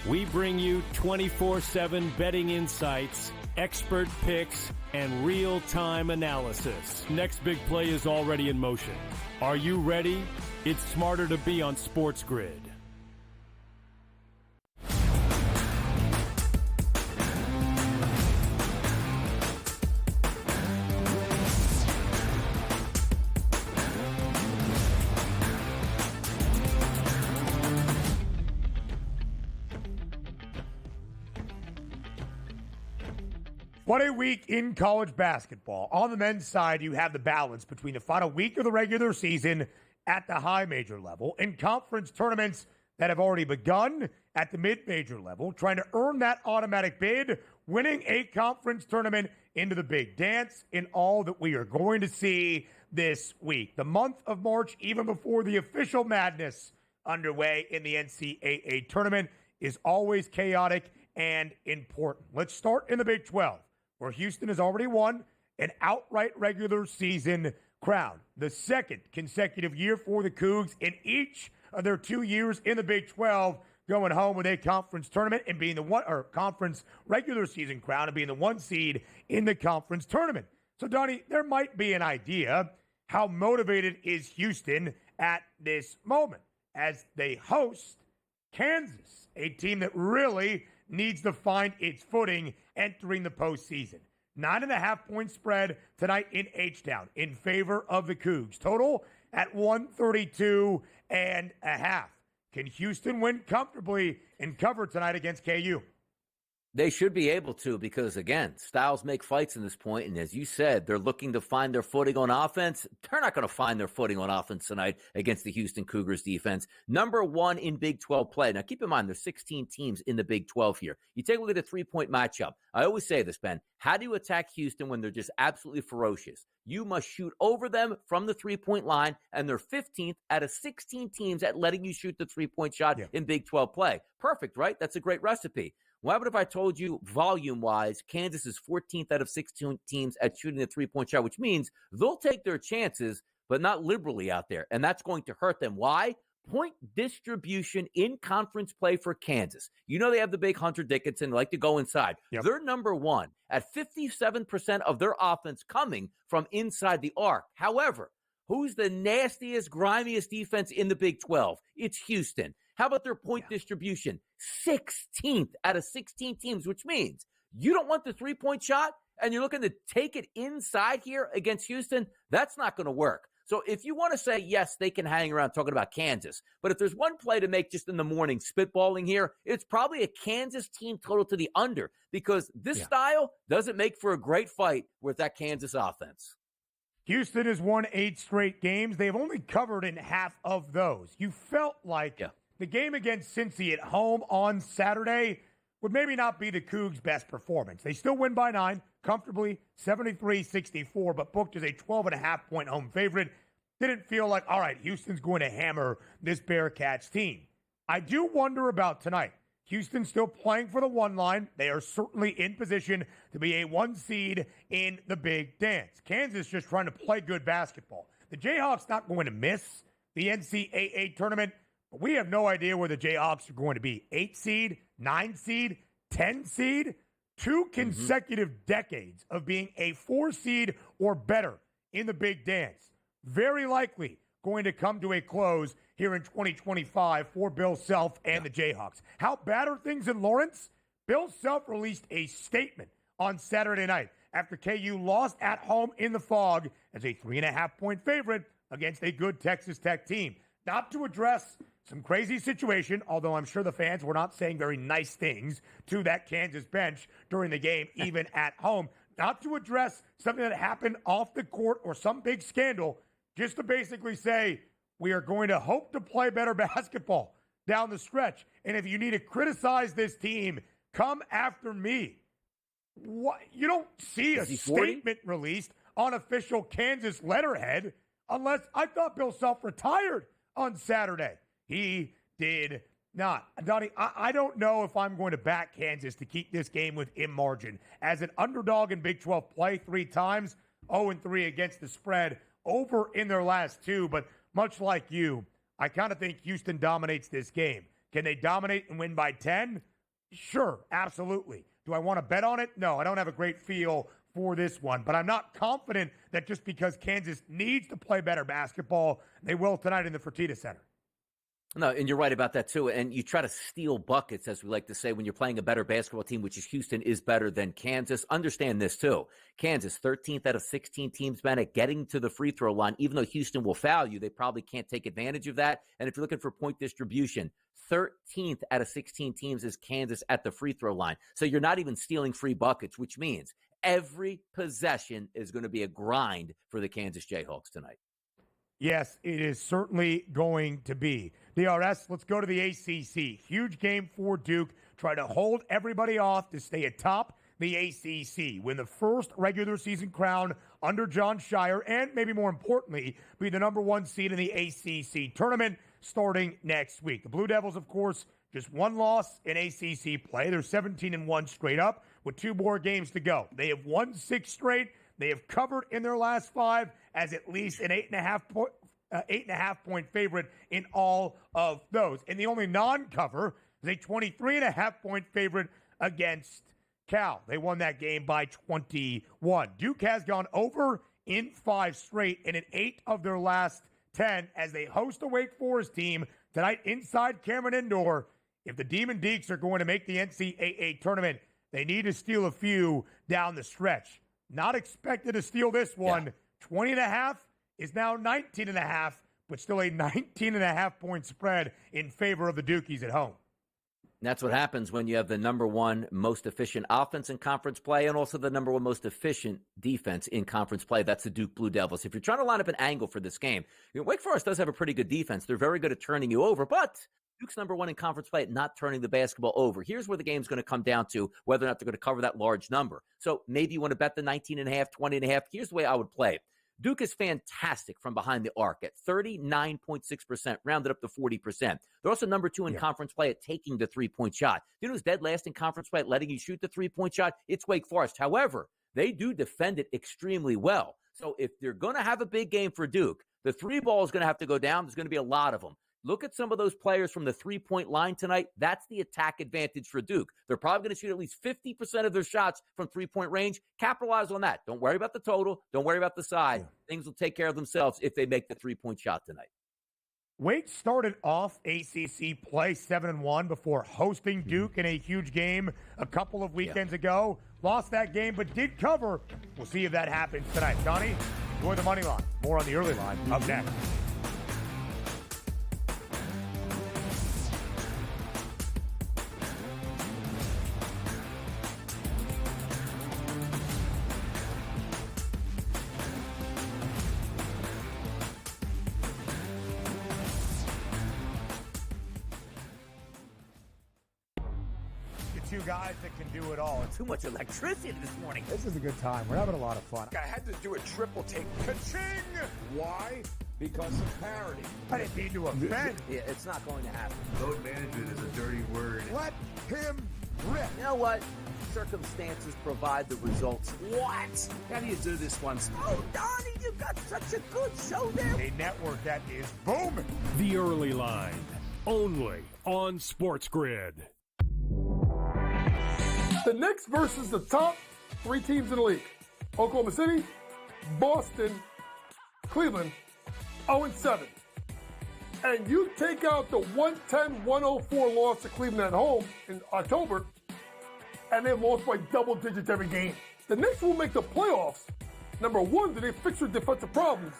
We bring you 24/7 betting insights, expert picks, and real-time analysis. Next big play is already in motion. Are you ready? It's smarter to be on SportsGrid. What a week in college basketball. On the men's side, you have the balance between the final week of the regular season at the high major level and conference tournaments that have already begun at the mid-major level, trying to earn that automatic bid, winning a conference tournament into the big dance, in all that we are going to see this week. The month of March, even before the official madness underway in the NCAA tournament, is always chaotic and important. Let's start in the Big 12, where Houston has already won an outright regular season crown. The second consecutive year for the Cougs in each of their 2 years in the Big 12, going home with a conference tournament and being the one, or conference regular season crown and being the 1 seed in the conference tournament. So, Donnie, there might be an idea how motivated is Houston at this moment as they host Kansas, a team that really needs to find its footing entering the postseason. 9.5-point spread tonight in H-Town in favor of the Cougs. Total at 132.5. Can Houston win comfortably and cover tonight against KU? They should be able to because, again, styles make fights in this point. And as you said, they're looking to find their footing on offense. They're not going to find their footing on offense tonight against the Houston Cougars defense. Number 1 in Big 12 play. Now, keep in mind, there's 16 teams in the Big 12 here. You take a look at the three-point matchup. I always say this, Ben. How do you attack Houston when they're just absolutely ferocious? You must shoot over them from the three-point line, and they're 15th out of 16 teams at letting you shoot the three-point shot in Big 12 play. Perfect, right? That's a great recipe. What if I told you volume-wise, Kansas is 14th out of 16 teams at shooting the three-point shot, which means they'll take their chances, but not liberally out there, and that's going to hurt them. Why? Point distribution in conference play for Kansas. You know they have the big Hunter Dickinson, like to go inside. They're number 1 at 57% of their offense coming from inside the arc. However, who's the nastiest, grimiest defense in the Big 12? It's Houston. How about their point distribution? 16th out of 16 teams, which means you don't want the three-point shot and you're looking to take it inside here against Houston. That's not going to work. So if you want to say, yes, they can hang around talking about Kansas, but if there's one play to make just in the morning spitballing here, it's probably a Kansas team total to the under because this style doesn't make for a great fight with that Kansas offense. Houston has won 8 straight games. They've only covered in half of those. You felt like the game against Cincy at home on Saturday would maybe not be the Cougs' best performance. They still win by 9, comfortably, 73-64, but booked as a 12.5-point home favorite. Didn't feel like, all right, Houston's going to hammer this Bearcats team. I do wonder about tonight. Houston still playing for the 1 line. They are certainly in position to be a 1 seed in the Big Dance. Kansas just trying to play good basketball. The Jayhawks not going to miss the NCAA tournament, but we have no idea where the Jayhawks are going to be. 8 seed, 9 seed, 10 seed, 2 consecutive decades of being a 4 seed or better in the Big Dance. Very likely going to come to a close here in 2025 for Bill Self and the Jayhawks. How bad are things in Lawrence? Bill Self released a statement on Saturday night after KU lost at home in the Fog as a 3.5-point favorite against a good Texas Tech team. Not to address some crazy situation, although I'm sure the fans were not saying very nice things to that Kansas bench during the game, even at home. Not to address something that happened off the court or some big scandal, just to basically say, we are going to hope to play better basketball down the stretch. And if you need to criticize this team, come after me. What? You don't see a statement released on official Kansas letterhead unless I thought Bill Self retired on Saturday. He did not. Donnie, I don't know if I'm going to back Kansas to keep this game within margin. As an underdog in Big 12 play 3 times, 0-3 against the spread, over in their last 2. But much like you, I kind of think Houston dominates this game. Can they dominate and win by 10? Sure, absolutely. Do I want to bet on it? No, I don't have a great feel for this one. But I'm not confident that just because Kansas needs to play better basketball, they will tonight in the Fertitta Center. No, and you're right about that, too. And you try to steal buckets, as we like to say, when you're playing a better basketball team, which is Houston, is better than Kansas. Understand this, too. Kansas, 13th out of 16 teams, man, at getting to the free throw line. Even though Houston will foul you, they probably can't take advantage of that. And if you're looking for point distribution, 13th out of 16 teams is Kansas at the free throw line. So you're not even stealing free buckets, which means every possession is going to be a grind for the Kansas Jayhawks tonight. Yes, it is certainly going to be. DRS, let's go to the ACC. Huge game for Duke. Try to hold everybody off to stay atop the the ACC, win the first regular season crown under John Shire, and maybe more importantly, be the number one seed in the ACC tournament starting next week. The Blue Devils, of course, just one loss in ACC play. They're 17-1 straight up with 2 more games to go. They have won 6 straight. They have covered in their last 5 as at least an 8.5 point favorite in all of those. And the only non-cover is a 23.5 point favorite against Cal. They won that game by 21. Duke has gone over in 5 straight and in 8 of their last 10 as they host a Wake Forest team tonight inside Cameron Indoor. If the Demon Deacs are going to make the NCAA tournament, they need to steal a few down the stretch. Not expected to steal this one. 20.5 is now 19.5, but still a 19.5 point spread in favor of the Dukies at home. That's what happens when you have the number one most efficient offense in conference play and also the number one most efficient defense in conference play. That's the Duke Blue Devils. If you're trying to line up an angle for this game, Wake Forest does have a pretty good defense. They're very good at turning you over, but Duke's number one in conference play at not turning the basketball over. Here's where the game's going to come down to whether or not they're going to cover that large number. So maybe you want to bet the 19.5, 20.5. Here's the way I would play it. Duke is fantastic from behind the arc at 39.6%, rounded up to 40%. They're also number 2 in conference play at taking the three-point shot. You know who's dead last in conference play at letting you shoot the three-point shot? It's Wake Forest. However, they do defend it extremely well. So if they're going to have a big game for Duke, the 3 ball is going to have to go down. There's going to be a lot of them. Look at some of those players from the three-point line tonight. That's the attack advantage for Duke. They're probably going to shoot at least 50% of their shots from three-point range. Capitalize on that. Don't worry about the total. Don't worry about the side. Things will take care of themselves if they make the three-point shot tonight. Wake started off ACC play 7-1 before hosting Duke in a huge game a couple of weekends ago. Lost that game, but did cover. We'll see if that happens tonight. Donnie, enjoy the money line. More on the early line up next. Two guys that can do it all. Too much electricity this morning. This is a good time. We're having a lot of fun. I had to do a triple take. Ka-ching! Why? Because of parity. I didn't mean to offend. Yeah, it's not going to happen. Load management is a dirty word. Let him rip. You know what? Circumstances provide the results. What? How do you do this one? Oh, Donnie, you got such a good show there. A network that is booming. The Early Line, only on SportsGrid. The Knicks versus the top 3 teams in the league. Oklahoma City, Boston, Cleveland, 0-7. And you take out the 110-104 loss to Cleveland at home in October, and they've lost by double digits every game. The Knicks will make the playoffs. Number 1, do they fix their defensive problems?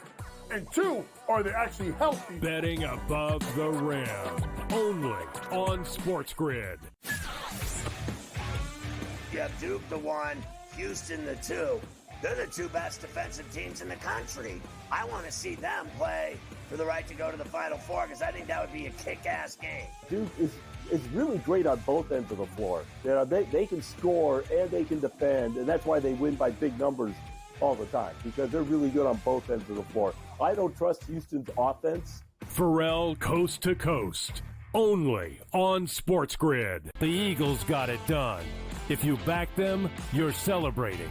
And 2, are they actually healthy? Betting above the rim, only on SportsGrid. You have Duke the 1, Houston the 2. They're the 2 best defensive teams in the country. I want to see them play for the right to go to the Final Four because I think that would be a kick-ass game. Duke is really great on both ends of the floor. They can score and they can defend, and that's why they win by big numbers all the time, because they're really good on both ends of the floor. I don't trust Houston's offense. Pharrell coast to coast, only on SportsGrid. The Eagles got it done. If you back them, you're celebrating.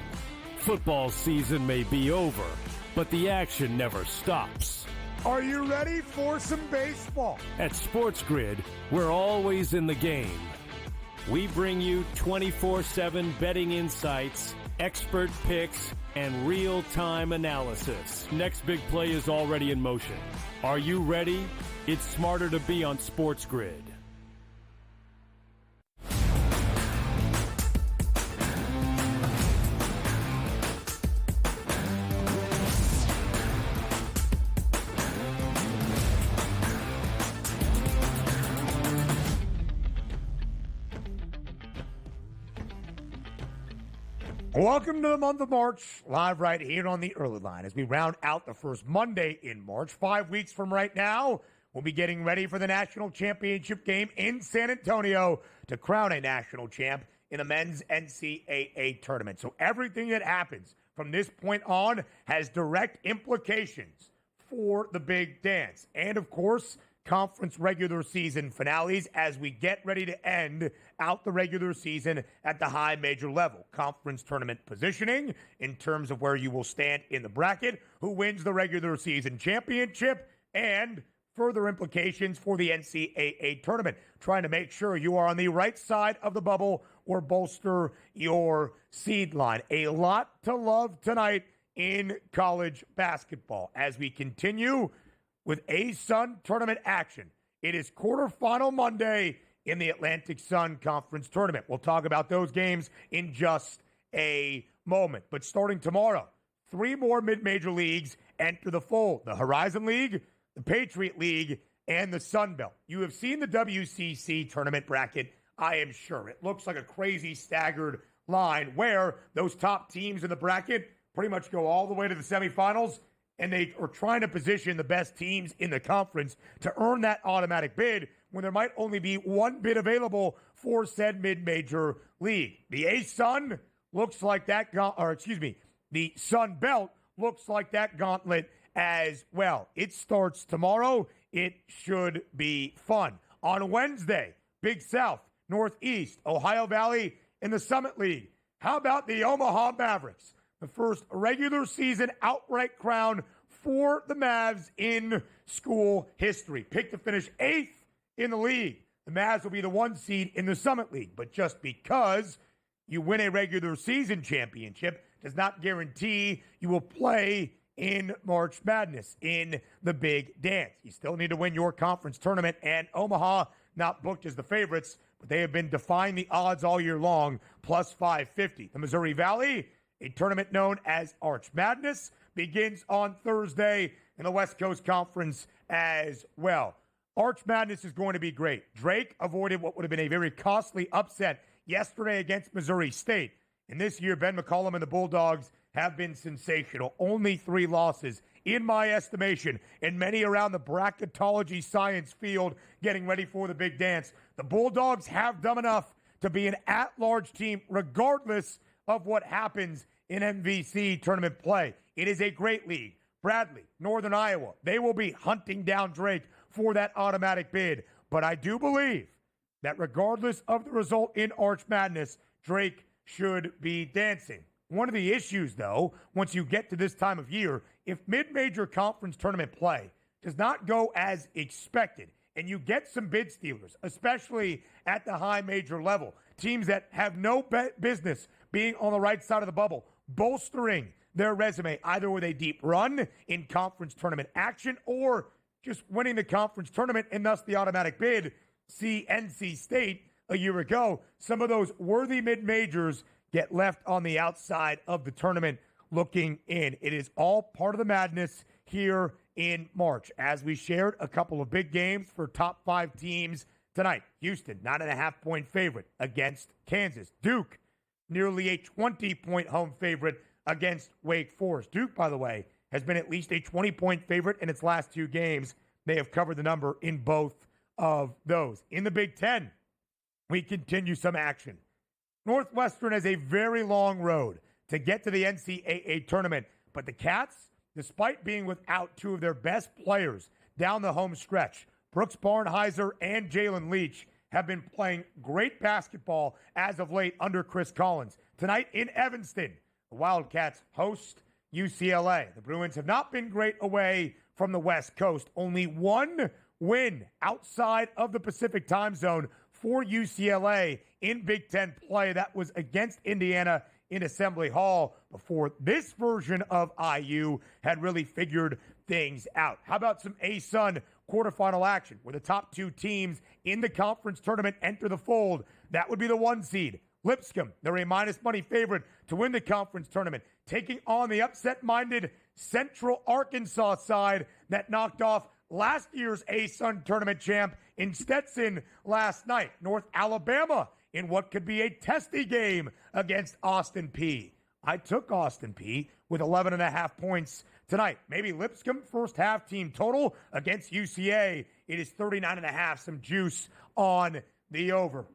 Football season may be over, but the action never stops. Are you ready for some baseball? At SportsGrid, we're always in the game. We bring you 24/7 betting insights, expert picks, and real-time analysis. Next big play is already in motion. Are you ready? It's smarter to be on SportsGrid. Welcome to the month of March, live right here on the Early Line as we round out the first Monday in March. 5 weeks from right now, we'll be getting ready for the national championship game in San Antonio to crown a national champ in the men's NCAA tournament. So everything that happens from this point on has direct implications for the big dance. And, of course, conference regular season finales as we get ready to end out the regular season at the high major level. Conference tournament positioning in terms of where you will stand in the bracket, who wins the regular season championship, and further implications for the NCAA tournament. Trying to make sure you are on the right side of the bubble or bolster your seed line. A lot to love tonight in college basketball as we continue with A-Sun tournament action. It is quarterfinal Monday in the Atlantic Sun Conference Tournament. We'll talk about those games in just a moment. But starting tomorrow, 3 more mid-major leagues enter the fold. The Horizon League, the Patriot League, and the Sun Belt. You have seen the WCC tournament bracket, I am sure. It looks like a crazy staggered line where those top teams in the bracket pretty much go all the way to the semifinals, and they are trying to position the best teams in the conference to earn that automatic bid when there might only be one bid available for said mid-major league. The A-Sun looks like that, the Sun Belt looks like that gauntlet as well. It starts tomorrow. It should be fun. On Wednesday, Big South, Northeast, Ohio Valley, and the Summit League. How about the Omaha Mavericks? The first regular season outright crown for the Mavs in school history. Picked to finish 8th in the league. The Mavs will be the 1 seed in the Summit League. But just because you win a regular season championship does not guarantee you will play in March Madness, in the big dance. You still need to win your conference tournament, and Omaha not booked as the favorites, but they have been defying the odds all year long, plus 550. The Missouri Valley, a tournament known as Arch Madness, begins on Thursday in the West Coast Conference as well. Arch Madness is going to be great. Drake avoided what would have been a very costly upset yesterday against Missouri State. And this year, Ben McCollum and the Bulldogs have been sensational. Only 3 losses, in my estimation, and many around the bracketology science field getting ready for the big dance. The Bulldogs have done enough to be an at-large team regardless of what happens in MVC tournament play. It is a great league. Bradley, Northern Iowa, they will be hunting down Drake for that automatic bid. But I do believe that regardless of the result in Arch Madness, Drake should be dancing. One of the issues, though, once you get to this time of year, if mid-major conference tournament play does not go as expected, and you get some bid stealers, especially at the high major level, teams that have no business being on the right side of the bubble, bolstering their resume either with a deep run in conference tournament action or just winning the conference tournament and thus the automatic bid. See NC State a year ago. Some of those worthy mid-majors get left on the outside of the tournament looking in. It is all part of the madness here in March. As we shared a couple of big games for top 5 teams tonight. Houston, 9.5-point favorite against Kansas. Duke, nearly a 20-point home favorite against Wake Forest. Duke, by the way, has been at least a 20-point favorite in its last 2 games. They have covered the number in both of those. In the Big Ten, we continue some action. Northwestern has a very long road to get to the NCAA tournament, but the Cats, despite being without 2 of their best players down the home stretch, Brooks Barnheiser and Jalen Leach, have been playing great basketball as of late under Chris Collins. Tonight in Evanston, the Wildcats host UCLA. The Bruins have not been great away from the West Coast. Only 1 win outside of the Pacific time zone for UCLA in Big Ten play. That was against Indiana in Assembly Hall before this version of IU had really figured things out. How about some A-Sun quarterfinal action where the top 2 teams in the conference tournament enter the fold? That would be the 1 seed. Lipscomb, they're a minus money favorite to win the conference tournament, taking on the upset-minded Central Arkansas side that knocked off last year's A-Sun tournament champ in Stetson last night. North Alabama in what could be a testy game against Austin Peay. I took Austin Peay with 11.5 points tonight. Maybe Lipscomb first half team total against UCA. It is 39.5, some juice on the over.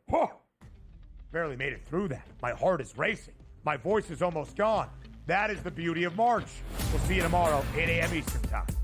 Barely made it through that. My heart is racing. My voice is almost gone. That is the beauty of March. We'll see you tomorrow, 8 a.m. Eastern Time.